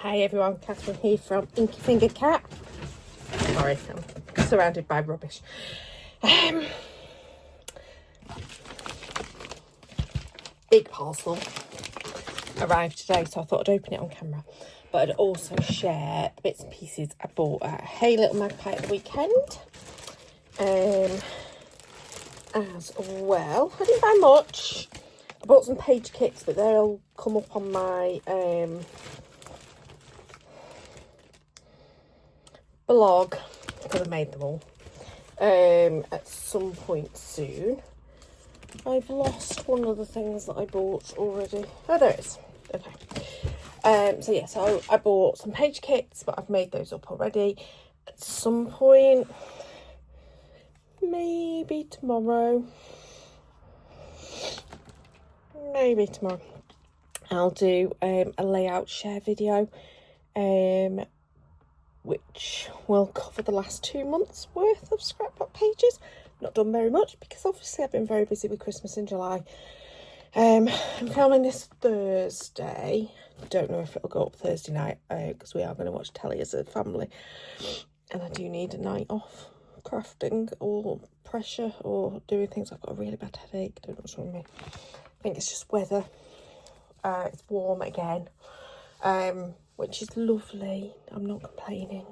Hi everyone, Catherine here from Inky Finger Cat. Sorry, I'm surrounded by rubbish. Big parcel arrived today, so I thought I'd open it on camera. But I'd also share the bits and pieces I bought at Hey Little Magpie at the weekend. As well, I didn't buy much. I bought some page kits, but they'll come up on my blog, because I made them all, at some point soon. I've lost one of the things that I bought already. Oh, there it is. Okay. So I bought some page kits, but I've made those up already. At some point, maybe tomorrow, I'll do a layout share video, which will cover the last 2 months worth of scrapbook pages. Not done very much because obviously I've been very busy with Christmas in July. I'm filming this Thursday. Don't know if it'll go up Thursday night because we are going to watch telly as a family, and I do need a night off crafting or pressure or doing things. I've got a really bad headache. Don't know what's wrong with me. I think it's just weather. It's warm again, which is lovely. I'm not complaining,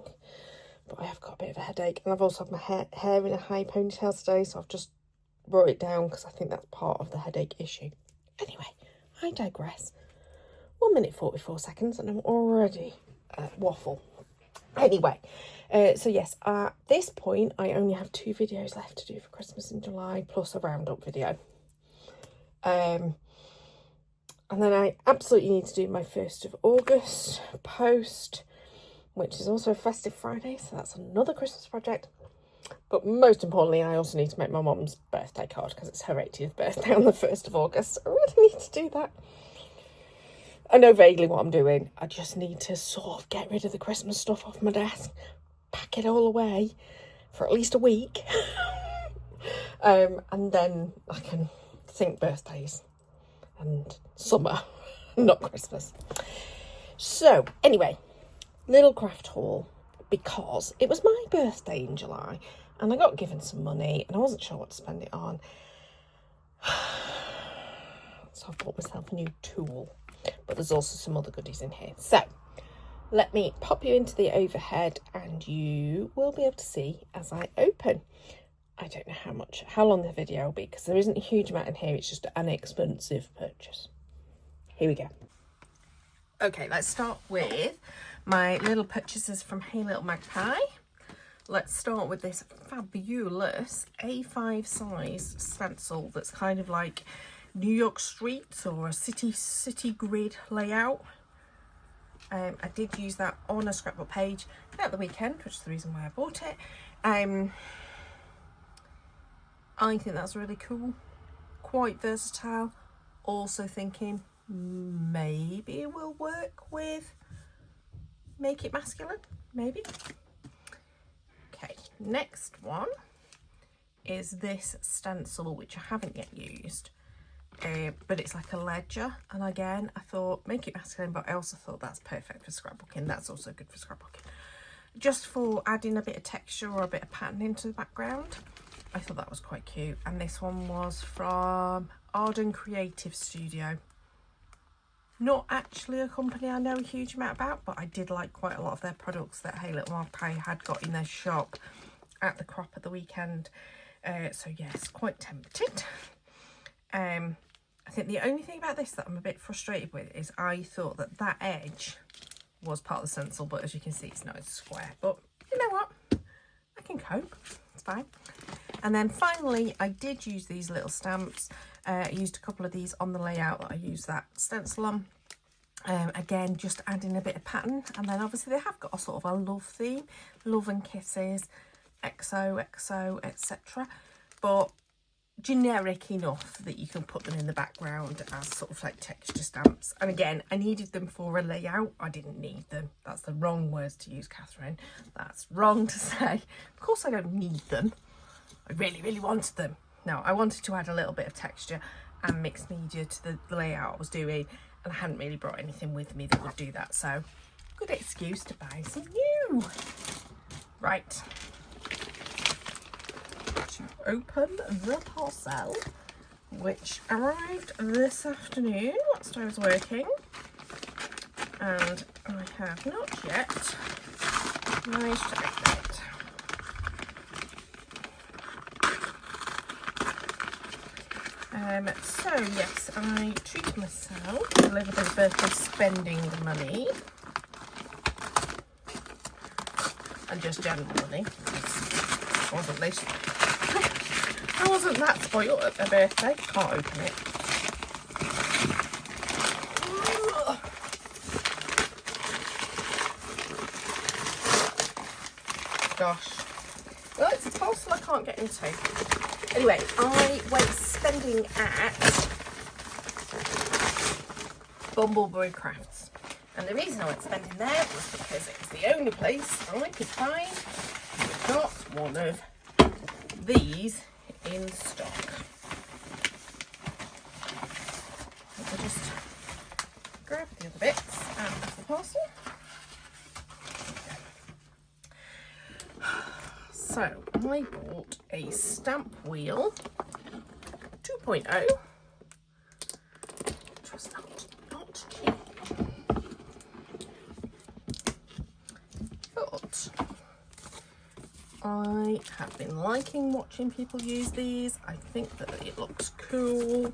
but I have got a bit of a headache, and I've also had my hair in a high ponytail today, so I've just brought it down because I think that's part of the headache issue. Anyway, I digress. 1 minute 44 seconds and I'm already waffle. Anyway, so yes, at this point I only have 2 videos left to do for Christmas in July, plus a roundup video. And then I absolutely need to do my 1st of August post, which is also a festive Friday, so that's another Christmas project. But most importantly, I also need to make my mum's birthday card because it's her 80th birthday on the 1st of August. I really need to do that. I know vaguely what I'm doing. I just need to sort of get rid of the Christmas stuff off my desk, pack it all away for at least a week. And then I can think birthdays and summer, not Christmas. So anyway, little craft haul, because it was my birthday in July and I got given some money and I wasn't sure what to spend it on. So I bought myself a new tool, but there's also some other goodies in here. So let me pop you into the overhead and you will be able to see as I open. I don't know how long the video will be because there isn't a huge amount in here. It's just an expensive purchase. Here we go. Okay, let's start with my little purchases from Hey Little Magpie. Let's start with this fabulous A5 size stencil that's kind of like New York streets or a city grid layout. I did use that on a scrapbook page at the weekend, which is the reason why I bought it. I think that's really cool, quite versatile. Also thinking maybe it will work with Make It Masculine, maybe. Okay, next one is this stencil, which I haven't yet used, but it's like a ledger. And again, I thought Make It Masculine, but I also thought that's perfect for scrapbooking. That's also good for scrapbooking. Just for adding a bit of texture or a bit of pattern into the background. I thought that was quite cute. And this one was from Arden Creative Studio. Not actually a company I know a huge amount about, but I did like quite a lot of their products that Hey Little Magpie had got in their shop at the crop at the weekend. So yes, quite tempted. I think the only thing about this that I'm a bit frustrated with is I thought that edge was part of the stencil, but as you can see, it's not, it's square. But you know what? I can cope. It's fine. And then finally, I did use these little stamps. I used a couple of these on the layout that I used that stencil on. Again, just adding a bit of pattern. And then obviously they have got a sort of a love theme. Love and kisses, XOXO, etc. But generic enough that you can put them in the background as sort of like texture stamps. And again, I needed them for a layout. I didn't need them. That's the wrong words to use, Catherine. That's wrong to say. Of course I don't need them. I really wanted them. No, I wanted to add a little bit of texture and mixed media to the layout I was doing, and I hadn't really brought anything with me that would do that. So Good excuse to buy some new. Right. To open the parcel, which arrived this afternoon whilst I was working. And I have not yet managed to open it. So yes, I treated myself to a little bit of birthday spending money. And just general money. I wasn't that spoiled at their birthday. Can't open it. Gosh. Well, it's a parcel I can't get into. Anyway, I went spending at Bumbleberry Crafts. And the reason I went spending there was because it was the only place I could find not one of these in stock. I'll just grab the other bits out of the parcel. So I bought a stamp wheel 2.0, which was not cheap, but I have been liking watching people use these. I think that it looks cool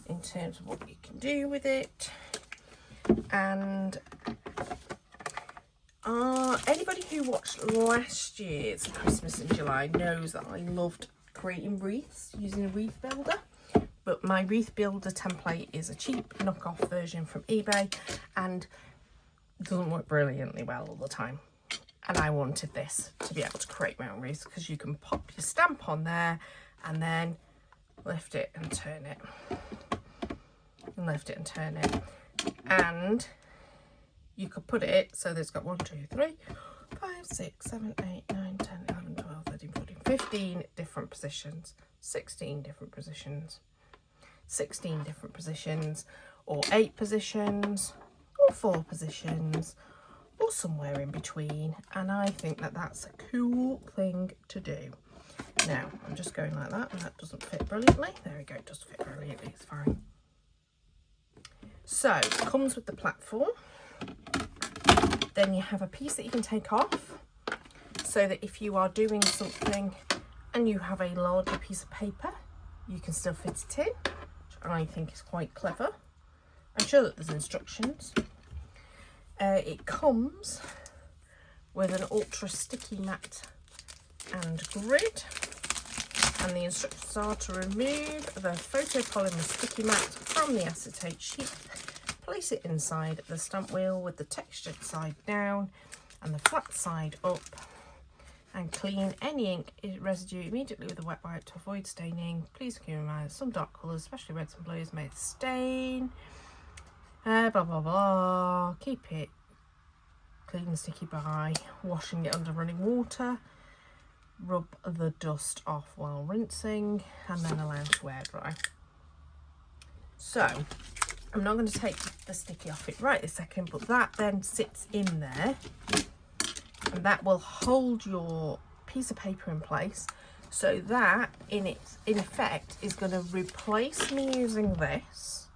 in terms of what you can do with it, and anybody who watched last year's Christmas in July knows that I loved creating wreaths using a wreath builder, but my wreath builder template is a cheap knockoff version from eBay and doesn't work brilliantly well all the time. And I wanted this to be able to create my own wreaths, because you can pop your stamp on there and then lift it and turn it and lift it and turn it, and you could put it so there's got 1, 2, 3, 5, 6, 7, 8, 9, 10, 11, 12, 13, 14, 15 different positions, 16 different positions, 16 different positions, or 8 positions, or 4 positions, or somewhere in between. And I think that that's a cool thing to do. Now, I'm just going like that, and that doesn't fit brilliantly. There we go, it does fit brilliantly, it's fine. So, it comes with the platform. Then you have a piece that you can take off, so that if you are doing something and you have a larger piece of paper, you can still fit it in, which I think is quite clever. I'm sure that there's instructions. It comes with an ultra sticky mat and grid, and the instructions are to remove the photopolymer sticky mat from the acetate sheet. Place it inside the stamp wheel with the textured side down and the flat side up, and clean any ink residue immediately with a wet wipe to avoid staining. Please keep in mind some dark colours, especially reds and blues, may stain. Blah blah blah. Keep it clean and sticky by washing it under running water. Rub the dust off while rinsing, and then allow to air dry. So I'm not going to take the sticky off it right this second, but that then sits in there, and that will hold your piece of paper in place. So that in effect is going to replace me using this.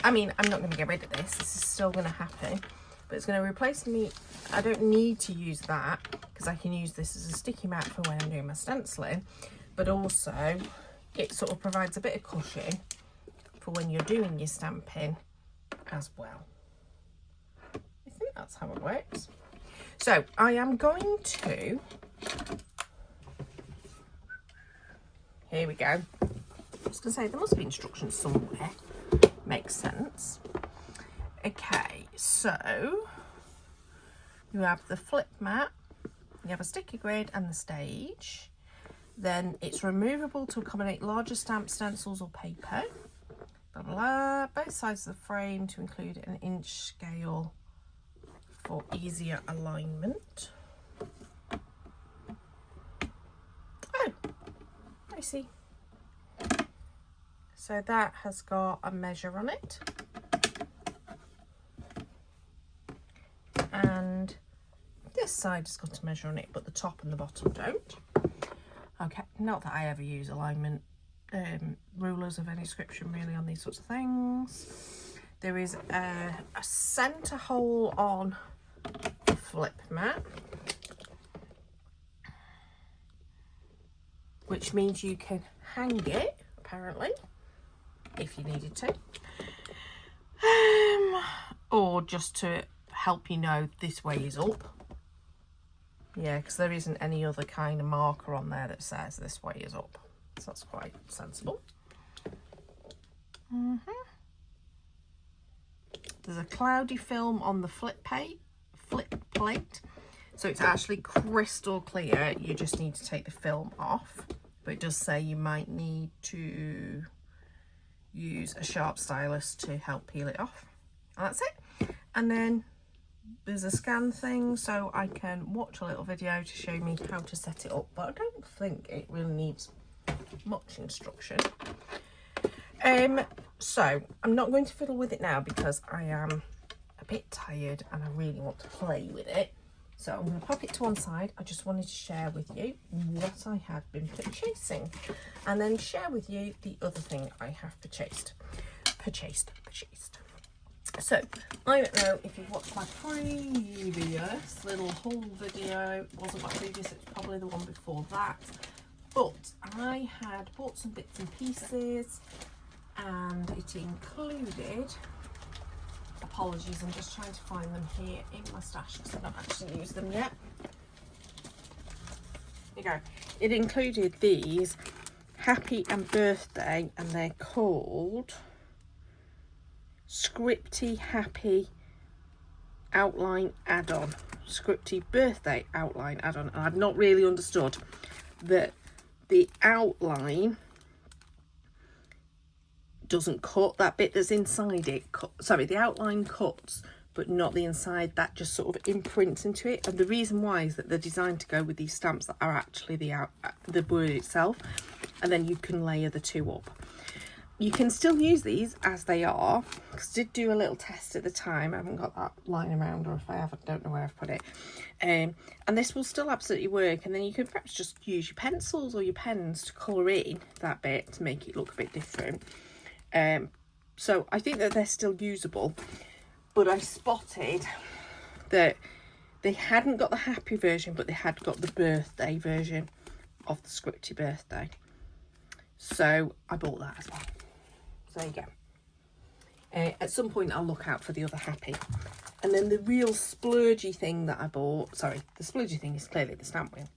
I mean, I'm not going to get rid of this, this is still going to happen, but it's going to replace me. I don't need to use that because I can use this as a sticky mat for when I'm doing my stenciling, but also it sort of provides a bit of cushion for when you're doing your stamping as well. I think that's how it works. So I am going to, here we go. I was going to say there must be instructions somewhere. Makes sense. Okay, so you have the flip mat, you have a sticky grid and the stage. Then it's removable to accommodate larger stamps, stencils or paper. Blah, blah, blah. Both sides of the frame to include an inch scale for easier alignment. Oh, I see. So that has got a measure on it. side has got a measure on it, but the top and the bottom don't. Okay, not that I ever use alignment rulers of any description really on these sorts of things. There is a centre hole on the flip mat, which means you can hang it, apparently, if you needed to. Or just to help you know this way is up. Yeah, because there isn't any other kind of marker on there that says this way is up. So that's quite sensible. There's a cloudy film on the flip plate. So it's actually crystal clear. You just need to take the film off. But it does say you might need to use a sharp stylus to help peel it off. And that's it. And then there's a scan thing, so I can watch a little video to show me how to set it up. But I don't think it really needs much instruction. So I'm not going to fiddle with it now because I am a bit tired and I really want to play with it. So I'm going to pop it to one side. I just wanted to share with you what I had been purchasing, and then share with you the other thing I have purchased. So I don't know if you've watched my previous little haul video. It wasn't my previous, it's probably the one before that. But I had bought some bits and pieces, and it included, apologies, I'm just trying to find them here in my stash because I've not actually used them yet. There you go. It included these Happy and Birthday, and they're called Scripty Happy Outline Add-on. Scripty Birthday Outline Add-on. And I've not really understood that the outline doesn't cut. That bit that's inside it, sorry, the outline cuts, but not the inside. That just sort of imprints into it. And the reason why is that they're designed to go with these stamps that are actually the word itself, and then you can layer the two up. You can still use these as they are, because I did do a little test at the time. I haven't got that lying around, or if I have, I don't know where I've put it. And this will still absolutely work. And then you can perhaps just use your pencils or your pens to colour in that bit to make it look a bit different. So I think that they're still usable, but I spotted that they hadn't got the happy version, but they had got the birthday version of the Scripty Birthday. So I bought that as well. So there you go. At some point I'll look out for the other happy. And then the real splurgy thing that I bought, sorry, the splurgy thing is clearly the stamp wheel.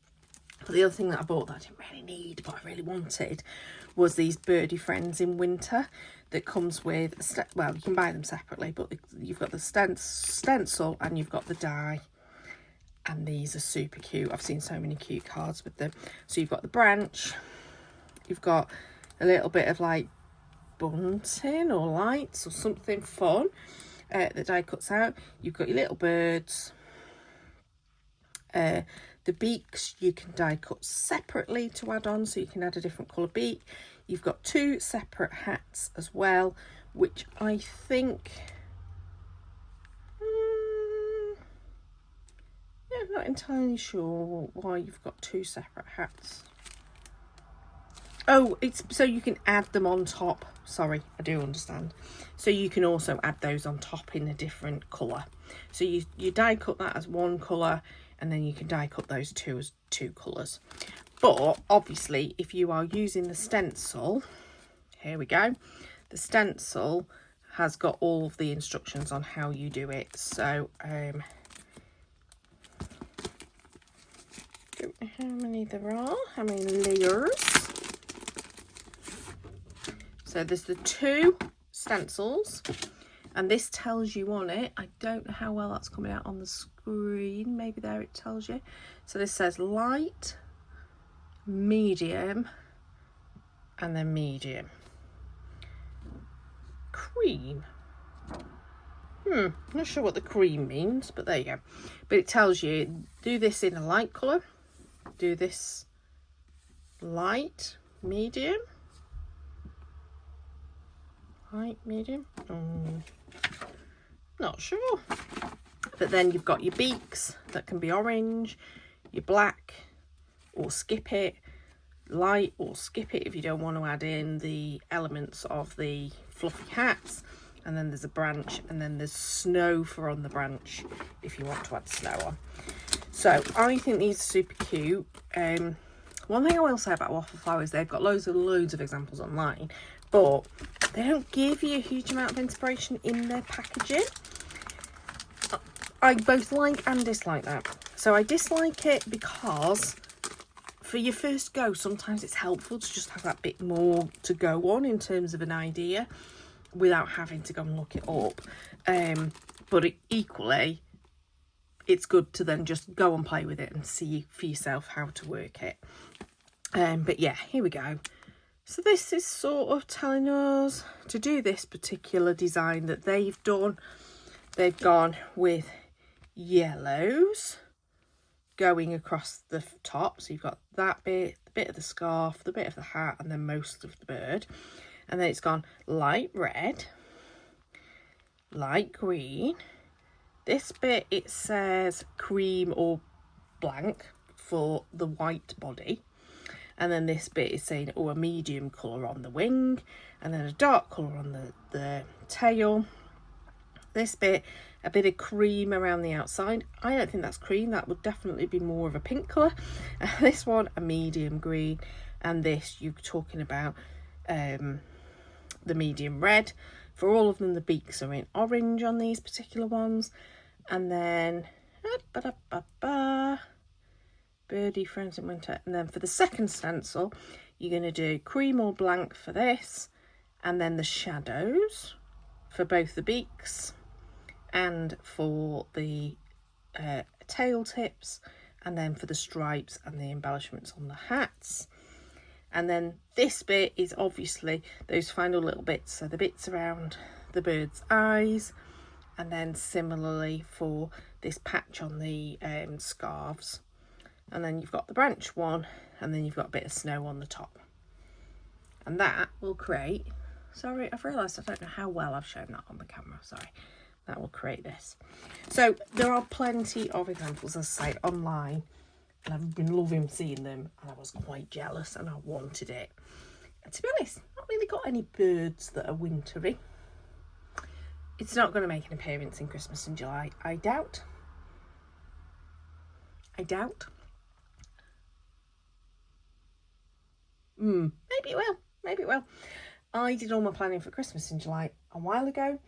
But the other thing that I bought that I didn't really need, but I really wanted, was these Birdie Friends in winter that comes with, well, you can buy them separately, but you've got the stencil and you've got the die. And these are super cute. I've seen so many cute cards with them. So you've got the branch, you've got a little bit of like bunting or lights or something fun that die cuts out. You've got your little birds. The beaks you can die cut separately to add on, so you can add a different colour beak. You've got two separate hats as well, which I think, yeah, I'm not entirely sure why you've got two separate hats. Oh, it's so you can add them on top. Sorry, I do understand. So you can also add those on top in a different colour. So you die cut that as one colour, and then you can die cut those two as two colours. But obviously, if you are using the stencil, here we go. The stencil has got all of the instructions on how you do it. So don't know how many there are, how many layers. So there's the two stencils, and this tells you on it, I don't know how well that's coming out on the screen, maybe there it tells you. So this says light, medium, and then medium. Cream. I'm not sure what the cream means, but there you go. But it tells you, do this in a light colour, do this light, medium, light, medium, not sure. But then you've got your beaks that can be orange, your black, or skip it, light, or skip it if you don't want to add in the elements of the fluffy hats. And then there's a branch, and then there's snow for on the branch if you want to add snow on. So I think these are super cute. One thing I will say about waffle flowers, they've got loads of examples online, but they don't give you a huge amount of inspiration in their packaging. I both like and dislike that. So I dislike it because for your first go, sometimes it's helpful to just have that bit more to go on in terms of an idea without having to go and look it up. But equally, it's good to then just go and play with it and see for yourself how to work it. But yeah, here we go. So this is sort of telling us to do this particular design that they've done. They've gone with yellows going across the top. So you've got that bit, the bit of the scarf, the bit of the hat, and then most of the bird. And then it's gone light red, light green. This bit, it says cream or blank for the white body. And then this bit is saying, oh, a medium colour on the wing. And then a dark colour on the tail. This bit, a bit of cream around the outside. I don't think that's cream. That would definitely be more of a pink colour. This one, a medium green. And this, you're talking about the medium red. For all of them, the beaks are in orange on these particular ones. And then birdie friends in winter. And then for the second stencil, you're going to do cream or blank for this, and then the shadows for both the beaks and for the tail tips, and then for the stripes and the embellishments on the hats. And then this bit is obviously those final little bits, so the bits around the bird's eyes, and then similarly for this patch on the scarves. And then you've got the branch one, and then you've got a bit of snow on the top. And that will create, sorry, I've realised I don't know how well I've shown that on the camera, sorry. That will create this. So there are plenty of examples, as I say, online, and I've been loving seeing them, and I was quite jealous and I wanted it. And to be honest, not really got any birds that are wintry. It's not going to make an appearance in Christmas in July, I doubt. Maybe it will. I did all my planning for Christmas in July a while ago,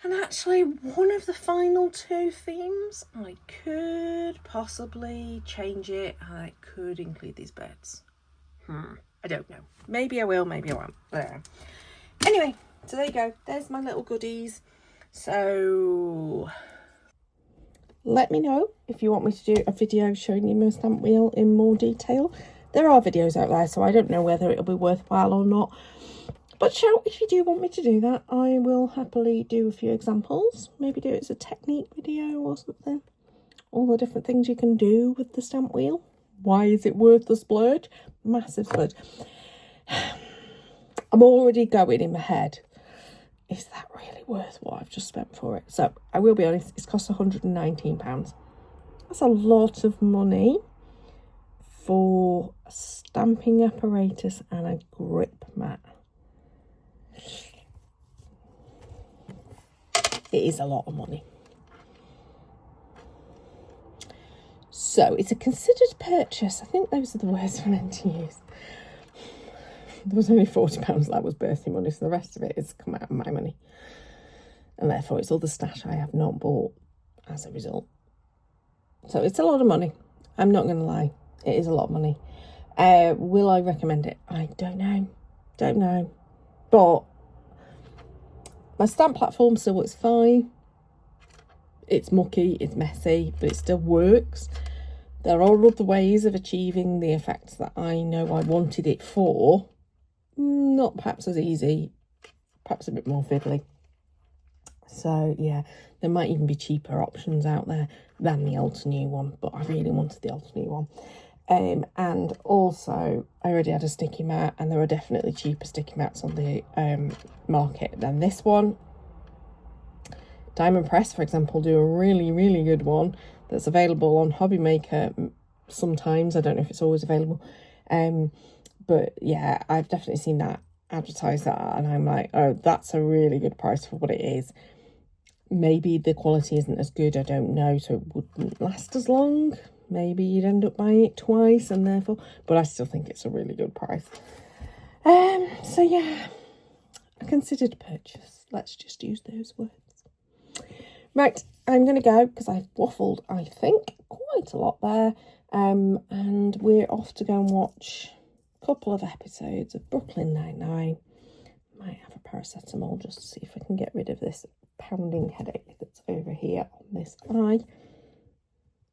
and actually one of the final two themes I could possibly change it, and I could include these birds. I don't know. Maybe I will, maybe I won't. Anyway, so there you go. There's my little goodies. So let me know if you want me to do a video showing you my stamp wheel in more detail. There are videos out there, so I don't know whether it'll be worthwhile or not. But shout if you do want me to do that. I will happily do a few examples. Maybe do it as a technique video or something. All the different things you can do with the stamp wheel. Why is it worth the splurge? Massive splurge. I'm already going in my head. Is that really worth what I've just spent for it? So I will be honest, it's cost £119. That's a lot of money for a stamping apparatus and a grip mat. It is a lot of money. So it's a considered purchase. I think those are the words I meant to use. There was only £40 that was birthday money, so the rest of it has come out of my money. And therefore it's all the stash I have not bought as a result. So it's a lot of money. I'm not going to lie. It is a lot of money. Will I recommend it? I don't know. But my stamp platform still works fine. It's mucky, it's messy, but it still works. There are other ways of achieving the effects that I know I wanted it for. Not perhaps as easy, perhaps a bit more fiddly. So yeah, there might even be cheaper options out there than the Altenew one, but I really wanted the Altenew one. And also I already had a sticky mat, and there are definitely cheaper sticky mats on the market than this one. Diamond Press, for example, do a really, really good one that's available on Hobby Maker sometimes. I don't know if it's always available. But yeah, I've definitely seen that advertise that, and I'm like, oh, that's a really good price for what it is. Maybe the quality isn't as good, I don't know, so it wouldn't last as long. Maybe you'd end up buying it twice and therefore, but I still think it's a really good price. So yeah, a considered purchase. Let's just use those words. Right, I'm going to go because I've waffled, I think, quite a lot there. And we're off to go and watch a couple of episodes of Brooklyn Nine-Nine. Might have a paracetamol just to see if I can get rid of this pounding headache that's over here on this eye.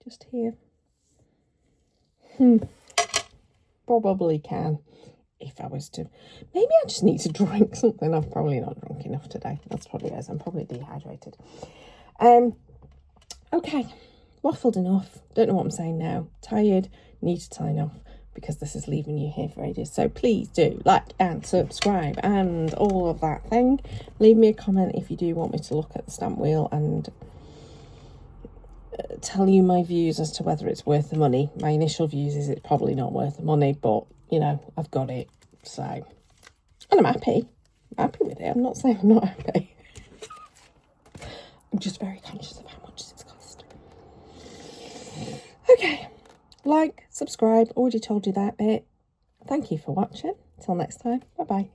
Just here. Probably can. If I was to, maybe I just need to drink something. I've probably not drunk enough today. That's probably it. I'm probably dehydrated. Okay, waffled enough. Don't know what I'm saying now. Tired. Need to sign off because this is leaving you here for ages. So please do like and subscribe and all of that thing. Leave me a comment if you do want me to look at the stamp wheel and tell you my views as to whether it's worth the money. My initial views is it's probably not worth the money, but you know, I've got it, so, and I'm happy with it. I'm not saying I'm not happy. I'm just very conscious of how much it's cost. Okay, like, subscribe, already told you that bit. Thank you for watching. Till next time, bye bye.